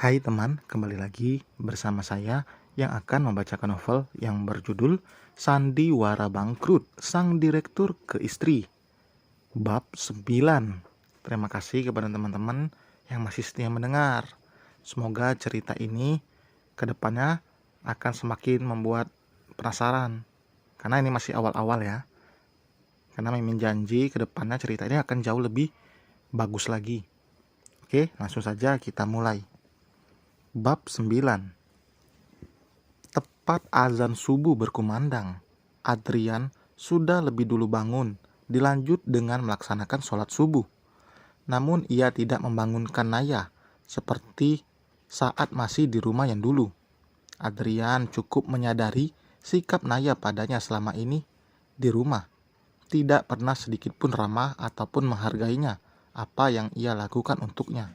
Hai teman, kembali lagi bersama saya yang akan membacakan novel yang berjudul Sandiwara Bangkrut, Sang Direktur ke Istri, Bab 9. Terima kasih kepada teman-teman yang masih setia mendengar. Semoga cerita ini kedepannya akan semakin membuat penasaran. Karena ini masih awal-awal ya. Karena Mimin janji kedepannya cerita ini akan jauh lebih bagus lagi. Oke, langsung saja kita mulai. Bab 9. Tepat azan subuh berkumandang, Adrian sudah lebih dulu bangun, dilanjut dengan melaksanakan sholat subuh. Namun ia tidak membangunkan Naya, seperti saat masih di rumah yang dulu. Adrian cukup menyadari sikap Naya padanya selama ini di rumah. Tidak pernah sedikit pun ramah ataupun menghargainya apa yang ia lakukan untuknya.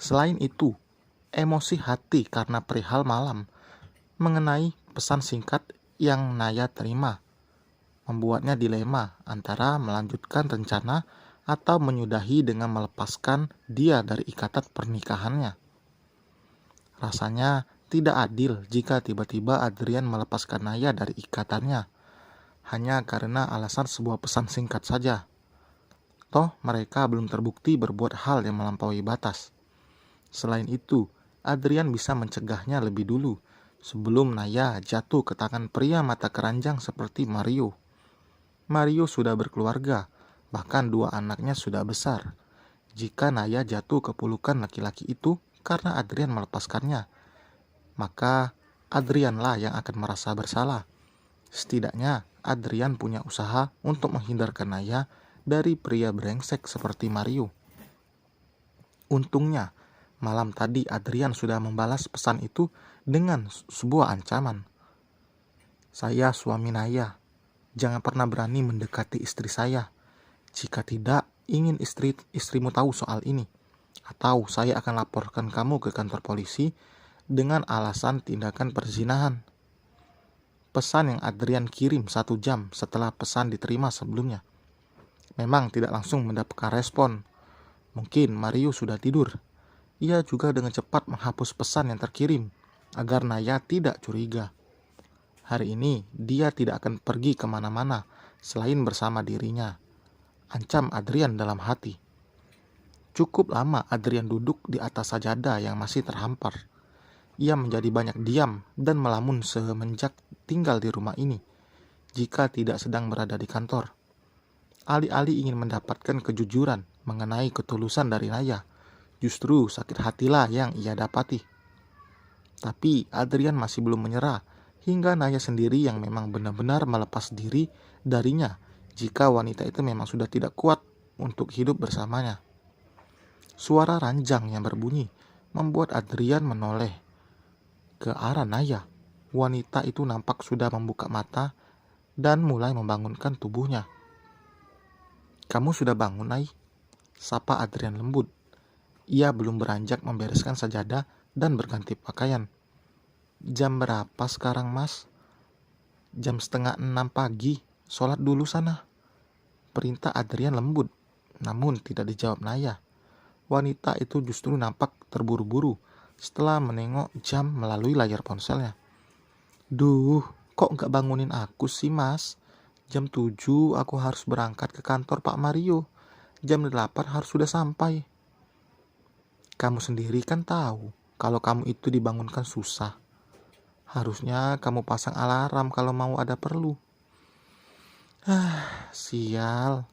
Selain itu, emosi hati karena perihal malam mengenai pesan singkat yang Naya terima membuatnya dilema antara melanjutkan rencana atau menyudahi dengan melepaskan dia dari ikatan pernikahannya. Rasanya tidak adil jika tiba-tiba Adrian melepaskan Naya dari ikatannya hanya karena alasan sebuah pesan singkat saja. Toh mereka belum terbukti berbuat hal yang melampaui batas. Selain itu, Adrian bisa mencegahnya lebih dulu sebelum Naya jatuh ke tangan pria mata keranjang seperti Mario. Mario sudah berkeluarga, bahkan 2 anaknya sudah besar. Jika Naya jatuh ke pelukan laki-laki itu karena Adrian melepaskannya, maka Adrianlah yang akan merasa bersalah. Setidaknya Adrian punya usaha untuk menghindarkan Naya dari pria brengsek seperti Mario. Untungnya, malam tadi Adrian sudah membalas pesan itu dengan sebuah ancaman. Saya suami Naya, jangan pernah berani mendekati istri saya. Jika tidak ingin istrimu tahu soal ini, atau saya akan laporkan kamu ke kantor polisi dengan alasan tindakan perzinahan. Pesan yang Adrian kirim 1 jam setelah pesan diterima sebelumnya. Memang tidak langsung mendapatkan respon. Mungkin Mario sudah tidur. Ia juga dengan cepat menghapus pesan yang terkirim agar Naya tidak curiga. Hari ini dia tidak akan pergi kemana-mana selain bersama dirinya, ancam Adrian dalam hati. Cukup lama Adrian duduk di atas sajadah yang masih terhampar. Ia menjadi banyak diam dan melamun semenjak tinggal di rumah ini, jika tidak sedang berada di kantor. Alih-alih ingin mendapatkan kejujuran mengenai ketulusan dari Naya, justru sakit hatilah yang ia dapati. Tapi Adrian masih belum menyerah hingga Naya sendiri yang memang benar-benar melepas diri darinya jika wanita itu memang sudah tidak kuat untuk hidup bersamanya. Suara ranjang yang berbunyi membuat Adrian menoleh ke arah Naya. Wanita itu nampak sudah membuka mata dan mulai membangunkan tubuhnya. "Kamu sudah bangun, Nay?" sapa Adrian lembut. Ia belum beranjak membereskan sajadah dan berganti pakaian. "Jam berapa sekarang, Mas?" "Jam 5:30 pagi. Sholat dulu sana," perintah Adrian lembut. Namun tidak dijawab Naya. Wanita itu justru nampak terburu-buru setelah menengok jam melalui layar ponselnya. "Duh, kok gak bangunin aku sih, Mas? Jam 7 aku harus berangkat ke kantor Pak Mario. Jam 8 harus sudah sampai." "Kamu sendiri kan tahu kalau kamu itu dibangunkan susah. Harusnya kamu pasang alarm kalau mau ada perlu." Sial.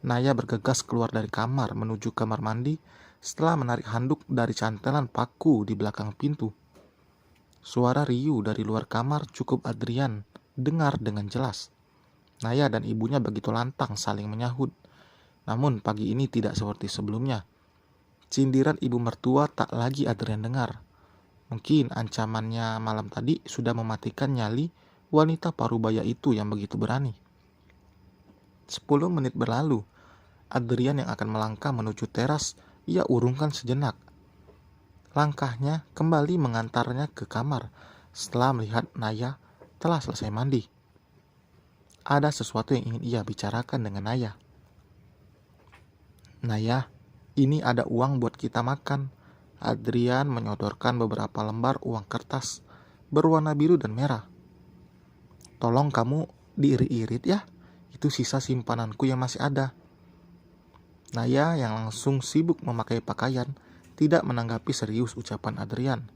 Naya bergegas keluar dari kamar menuju kamar mandi setelah menarik handuk dari cantelan paku di belakang pintu. Suara riuh dari luar kamar cukup Adrian dengar dengan jelas. Naya dan ibunya begitu lantang saling menyahut. Namun pagi ini tidak seperti sebelumnya. Sindiran ibu mertua tak lagi Adrian dengar. Mungkin ancamannya malam tadi sudah mematikan nyali wanita parubaya itu yang begitu berani. 10 menit berlalu. Adrian yang akan melangkah menuju teras, ia urungkan sejenak. Langkahnya kembali mengantarnya ke kamar setelah melihat Naya telah selesai mandi. Ada sesuatu yang ingin ia bicarakan dengan Naya. "Naya, ini ada uang buat kita makan. Adrian menyodorkan beberapa lembar uang kertas berwarna biru dan merah. Tolong kamu diirit-irit ya, itu sisa simpananku yang masih ada. Naya yang langsung sibuk memakai pakaian tidak menanggapi serius ucapan Adrian.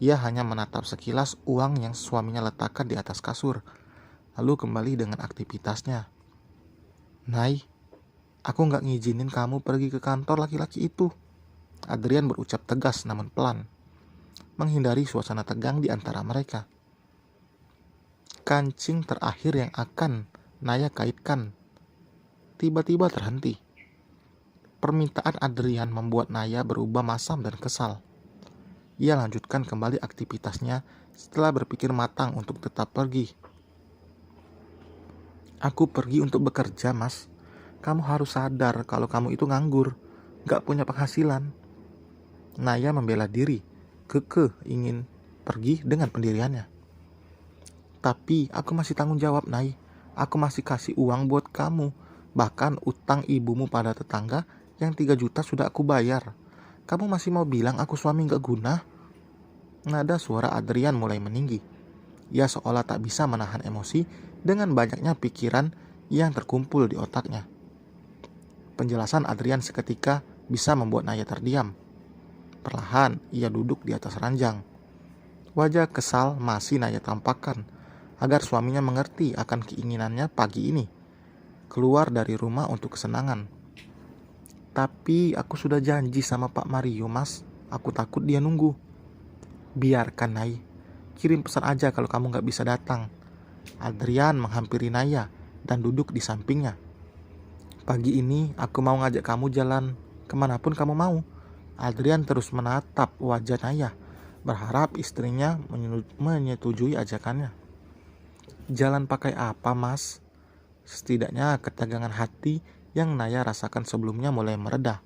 Ia hanya menatap sekilas uang yang suaminya letakkan di atas kasur, lalu kembali dengan aktivitasnya. Nay, aku nggak ngizinin kamu pergi ke kantor laki-laki itu. Adrian berucap tegas namun pelan, menghindari suasana tegang di antara mereka. Kancing terakhir yang akan Naya kaitkan tiba-tiba terhenti. Permintaan Adrian membuat Naya berubah masam dan kesal. Ia lanjutkan kembali aktivitasnya setelah berpikir matang untuk tetap pergi. Aku pergi untuk bekerja, Mas. Kamu harus sadar kalau kamu itu nganggur, gak punya penghasilan. Naya membela diri, kekeh ingin pergi dengan pendiriannya. Tapi aku masih tanggung jawab, Nay. Aku masih kasih uang buat kamu. Bahkan utang ibumu pada tetangga yang 3 juta sudah aku bayar. Kamu masih mau bilang aku suami gak guna? Nada suara Adrian mulai meninggi. Ia seolah tak bisa menahan emosi dengan banyaknya pikiran yang terkumpul di otaknya. Penjelasan Adrian seketika bisa membuat Naya terdiam. Perlahan ia duduk di atas ranjang. Wajah kesal masih Naya tampakkan agar suaminya mengerti akan keinginannya pagi ini, keluar dari rumah untuk kesenangan. Tapi aku sudah janji sama Pak Mario, Mas. Aku takut dia nunggu. Biarkan, Nay. Kirim pesan aja kalau kamu gak bisa datang. Adrian menghampiri Naya dan duduk di sampingnya. Pagi ini aku mau ngajak kamu jalan kemanapun kamu mau. Adrian terus menatap wajah Naya, berharap istrinya menyetujui ajakannya. Jalan pakai apa, Mas? Setidaknya ketegangan hati yang Naya rasakan sebelumnya mulai mereda.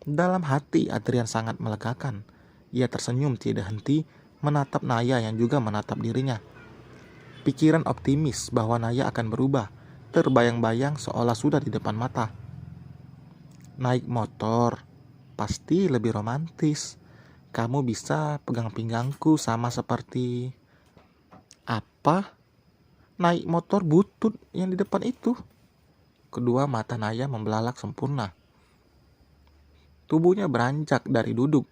Dalam hati Adrian sangat melegakan. Ia tersenyum tidak henti menatap Naya yang juga menatap dirinya. Pikiran optimis bahwa Naya akan berubah terbayang-bayang seolah sudah di depan mata. Naik motor pasti lebih romantis. Kamu bisa pegang pinggangku sama seperti... Apa? Naik motor butut yang di depan itu. Kedua mata Naya membelalak sempurna. Tubuhnya beranjak dari duduk.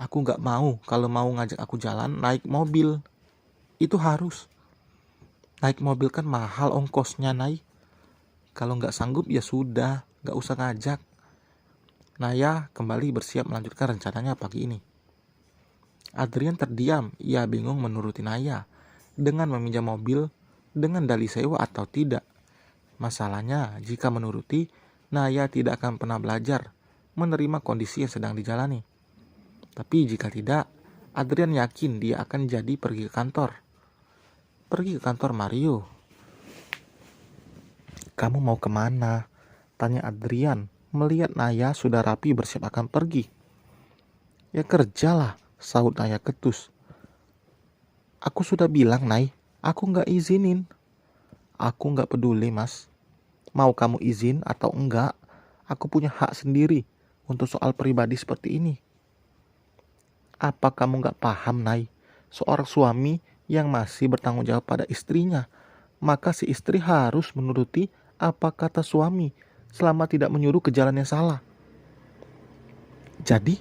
Aku gak mau kalau mau ngajak aku jalan naik mobil. Itu harus. Naik mobil kan mahal ongkosnya, Nay. Kalau gak sanggup ya sudah, gak usah ngajak. Naya kembali bersiap melanjutkan rencananya pagi ini. Adrian terdiam, ia bingung menuruti Naya dengan meminjam mobil dengan dalih sewa atau tidak. Masalahnya, jika menuruti, Naya tidak akan pernah belajar menerima kondisi yang sedang dijalani. Tapi jika tidak, Adrian yakin dia akan jadi pergi ke kantor. Pergi ke kantor Mario. Kamu mau kemana? Tanya Adrian melihat Naya sudah rapi bersiap akan pergi. Ya kerjalah, sahut Naya ketus. Aku sudah bilang, Nay, aku gak izinin. Aku gak peduli, Mas. Mau kamu izin atau enggak, aku punya hak sendiri untuk soal pribadi seperti ini. Apa kamu gak paham, Nay? Seorang suami yang masih bertanggung jawab pada istrinya, maka si istri harus menuruti apa kata suami selama tidak menyuruh ke jalan yang salah. Jadi,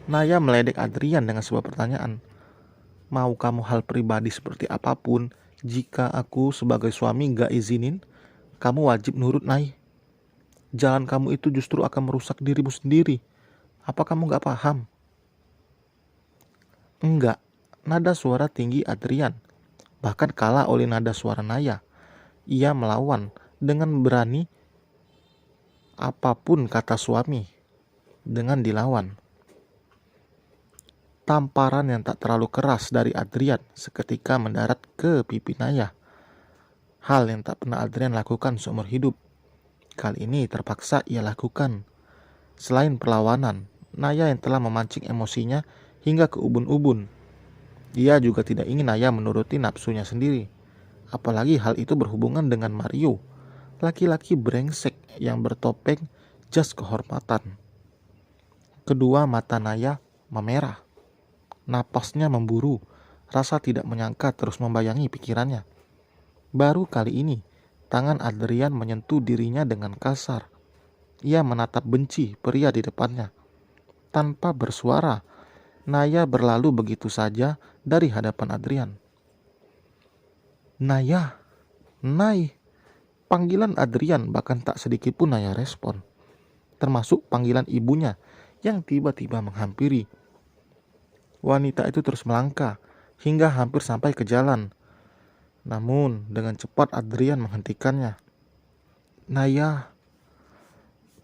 Naya meledek Adrian dengan sebuah pertanyaan. Mau kamu hal pribadi seperti apapun, jika aku sebagai suami gak izinin, kamu wajib nurut, Nay. Jalan kamu itu justru akan merusak dirimu sendiri. Apa kamu gak paham? Enggak, nada suara tinggi Adrian bahkan kalah oleh nada suara Naya. Ia melawan dengan berani apapun kata suami dengan dilawan. Tamparan yang tak terlalu keras dari Adrian seketika mendarat ke pipi Naya. Hal yang tak pernah Adrian lakukan seumur hidup. Kali ini terpaksa ia lakukan. Selain perlawanan, Naya yang telah memancing emosinya hingga ke ubun-ubun. Ia juga tidak ingin Naya menuruti nafsunya sendiri. Apalagi hal itu berhubungan dengan Mario, laki-laki brengsek yang bertopeng jas kehormatan. Kedua mata Naya memerah. Napasnya memburu. Rasa tidak menyangka terus membayangi pikirannya. Baru kali ini, tangan Adrian menyentuh dirinya dengan kasar. Ia menatap benci pria di depannya. Tanpa bersuara, Naya berlalu begitu saja dari hadapan Adrian. Naya, Nay. Panggilan Adrian bahkan tak sedikit pun Naya respon. Termasuk panggilan ibunya yang tiba-tiba menghampiri. Wanita itu terus melangkah hingga hampir sampai ke jalan. Namun dengan cepat Adrian menghentikannya. Naya,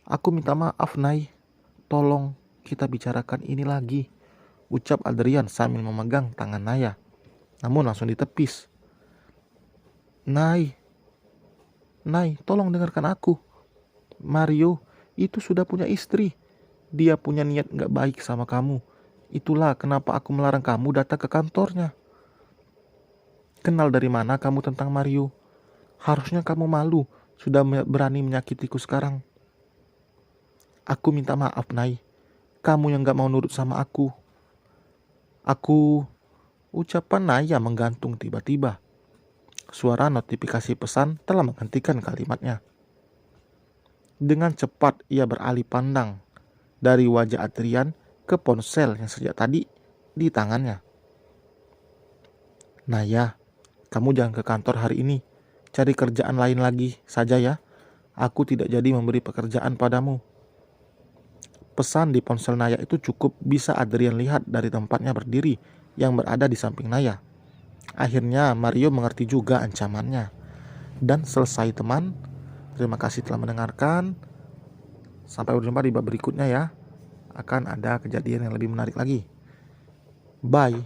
aku minta maaf Nay. Tolong kita bicarakan ini lagi, ucap Adrian sambil memegang tangan Naya. Namun langsung ditepis. Nay, tolong dengarkan aku. Mario itu sudah punya istri. Dia punya niat gak baik sama kamu. Itulah kenapa aku melarang kamu datang ke kantornya. Kenal dari mana kamu tentang Mario? Harusnya kamu malu sudah berani menyakitiku sekarang. Aku minta maaf, Nay. Kamu yang gak mau nurut sama aku. Ucapan Naya menggantung tiba-tiba. Suara notifikasi pesan telah menghentikan kalimatnya. Dengan cepat ia beralih pandang dari wajah Adrian ke ponsel yang sejak tadi di tangannya. Naya, kamu jangan ke kantor hari ini. Cari kerjaan lain lagi saja ya. Aku tidak jadi memberi pekerjaan padamu. Pesan di ponsel Naya itu cukup bisa Adrian lihat dari tempatnya berdiri yang berada di samping Naya. Akhirnya Mario mengerti juga ancamannya. Dan selesai teman. Terima kasih telah mendengarkan. Sampai berjumpa di bab berikutnya ya. Akan ada kejadian yang lebih menarik lagi. Bye.